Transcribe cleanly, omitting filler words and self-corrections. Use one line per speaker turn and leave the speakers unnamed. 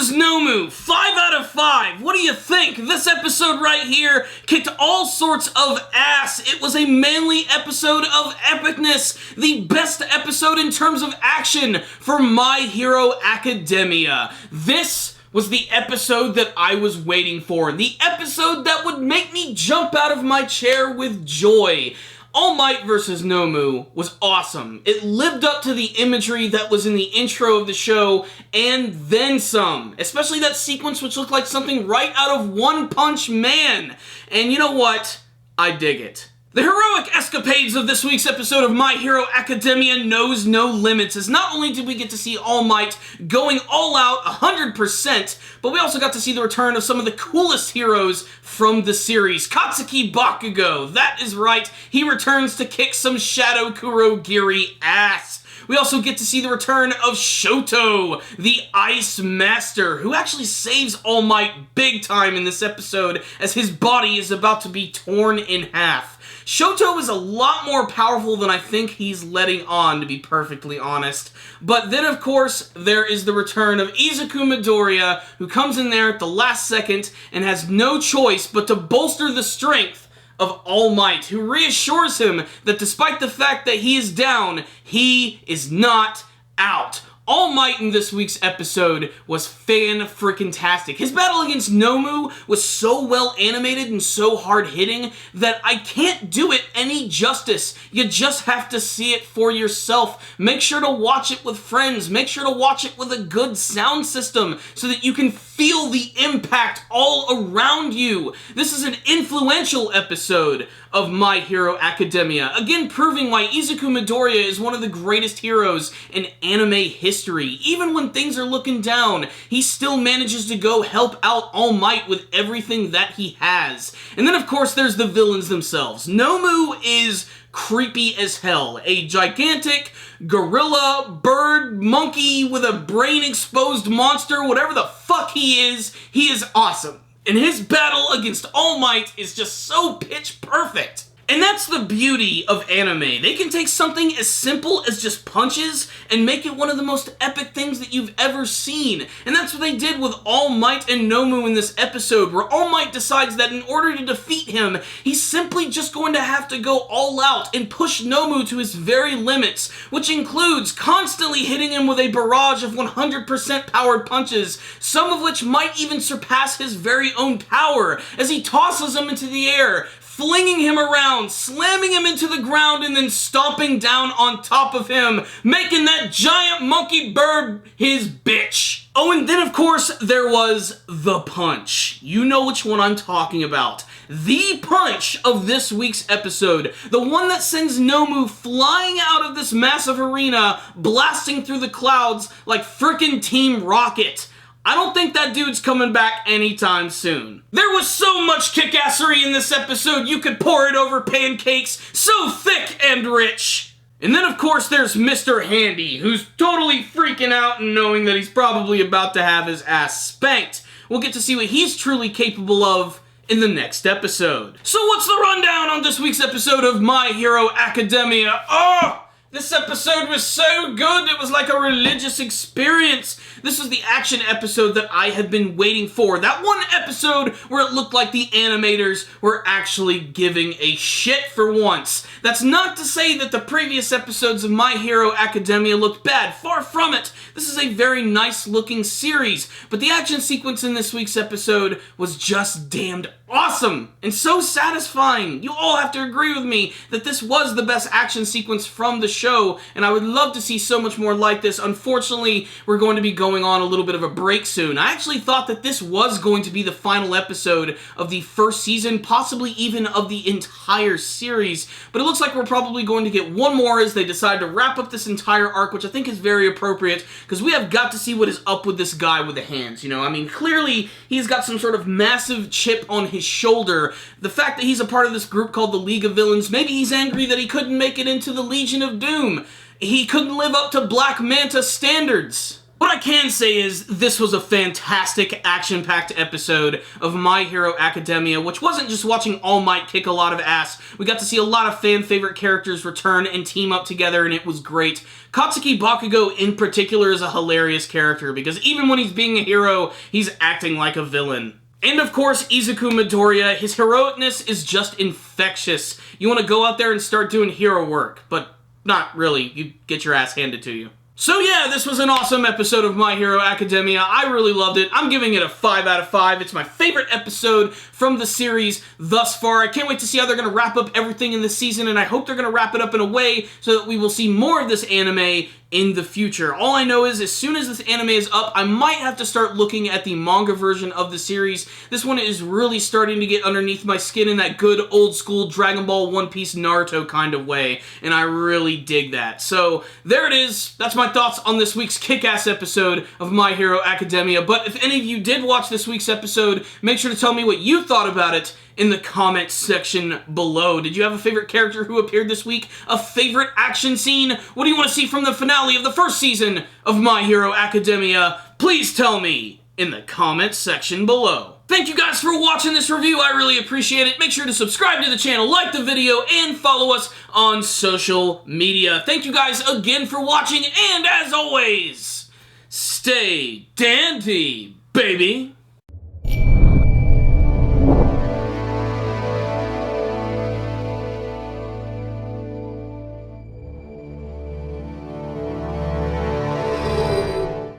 versus Nomu, 5 out of 5. What do you think? This episode right here kicked all sorts of ass. It was a manly episode of epicness. The best episode in terms of action for My Hero Academia. This was the episode that I was waiting for. The episode that would make me jump out of my chair with joy. All Might vs. Nomu was awesome. It lived up to the imagery that was in the intro of the show, and then some. Especially that sequence which looked like something right out of One Punch Man. And you know what? I dig it. The heroic escapades of this week's episode of My Hero Academia knows no limits, as not only did we get to see All Might going all out 100%, but we also got to see the return of some of the coolest heroes from the series. Katsuki Bakugo, that is right, he returns to kick some Shadow Kurogiri ass. We also get to see the return of Shoto, the Ice Master, who actually saves All Might big time in this episode as his body is about to be torn in half. Shoto is a lot more powerful than I think he's letting on, to be perfectly honest. But then, of course, there is the return of Izuku Midoriya, who comes in there at the last second and has no choice but to bolster the strength of All Might, who reassures him that despite the fact that he is down, he is not out. All Might in this week's episode was fan-frickin-tastic. His battle against Nomu was so well animated and so hard-hitting that I can't do it any justice. You just have to see it for yourself. Make sure to watch it with friends. Make sure to watch it with a good sound system so that you can feel the impact all around you. This is an influential episode of My Hero Academia, again proving why Izuku Midoriya is one of the greatest heroes in anime history. Even when things are looking down, he still manages to go help out All Might with everything that he has. And then of course there's the villains themselves. Nomu is creepy as hell. A gigantic gorilla, bird, monkey with a brain-exposed monster, whatever the fuck he is awesome. And his battle against All Might is just so pitch perfect. And that's the beauty of anime. They can take something as simple as just punches and make it one of the most epic things that you've ever seen. And that's what they did with All Might and Nomu in this episode, where All Might decides that in order to defeat him, he's simply just going to have to go all out and push Nomu to his very limits, which includes constantly hitting him with a barrage of 100% powered punches, some of which might even surpass his very own power, as he tosses him into the air, flinging him around, slamming him into the ground, and then stomping down on top of him, making that giant monkey bird his bitch. Oh, and then of course, there was the punch. You know which one I'm talking about. The punch of this week's episode. The one that sends Nomu flying out of this massive arena, blasting through the clouds like frickin' Team Rocket. I don't think that dude's coming back anytime soon. There was so much kick-assery in this episode, you could pour it over pancakes, so thick and rich. And then of course there's Mr. Handy, who's totally freaking out and knowing that he's probably about to have his ass spanked. We'll get to see what he's truly capable of in the next episode. So what's the rundown on this week's episode of My Hero Academia? Oh! This episode was so good, it was like a religious experience. This was the action episode that I had been waiting for. That one episode where it looked like the animators were actually giving a shit for once. That's not to say that the previous episodes of My Hero Academia looked bad. Far from it. This is a very nice looking series. But the action sequence in this week's episode was just damned awesome and so satisfying. You all have to agree with me that this was the best action sequence from the show, and I would love to see so much more like this. Unfortunately, we're going to be going on a little bit of a break soon. I actually thought that this was going to be the final episode of the first season, possibly even of the entire series, but it looks like we're probably going to get one more as they decide to wrap up this entire arc, which I think is very appropriate, because we have got to see what is up with this guy with the hands, you know? I mean, clearly, he's got some sort of massive chip on his shoulder. The fact that he's a part of this group called the League of Villains, maybe he's angry that he couldn't make it into the Legion of Doom. He couldn't live up to Black Manta standards. What I can say is this was a fantastic action-packed episode of My Hero Academia, which wasn't just watching All Might kick a lot of ass. We got to see a lot of fan-favorite characters return and team up together, and it was great. Katsuki Bakugo in particular is a hilarious character, because even when he's being a hero, he's acting like a villain. And of course, Izuku Midoriya, his heroicness is just infectious. You want to go out there and start doing hero work, but not really. You get your ass handed to you. So yeah, this was an awesome episode of My Hero Academia. I really loved it. I'm giving it a 5 out of 5. It's my favorite episode from the series thus far. I can't wait to see how they're going to wrap up everything in this season, and I hope they're going to wrap it up in a way so that we will see more of this anime in the future. All I know is as soon as this anime is up, I might have to start looking at the manga version of the series. This one is really starting to get underneath my skin in that good old school Dragon Ball, One Piece, Naruto kind of way, and I really dig that. So there it is. That's my thoughts on this week's kick-ass episode of My Hero Academia. But if any of you did watch this week's episode, make sure to tell me what you thought about it in the comment section below. Did you have a favorite character who appeared this week? A favorite action scene? What do you want to see from the finale of the first season of My Hero Academia? Please tell me in the comment section below. Thank you guys for watching this review. I really appreciate it. Make sure to subscribe to the channel, like the video, and follow us on social media. Thank you guys again for watching, and as always, stay dandy, baby.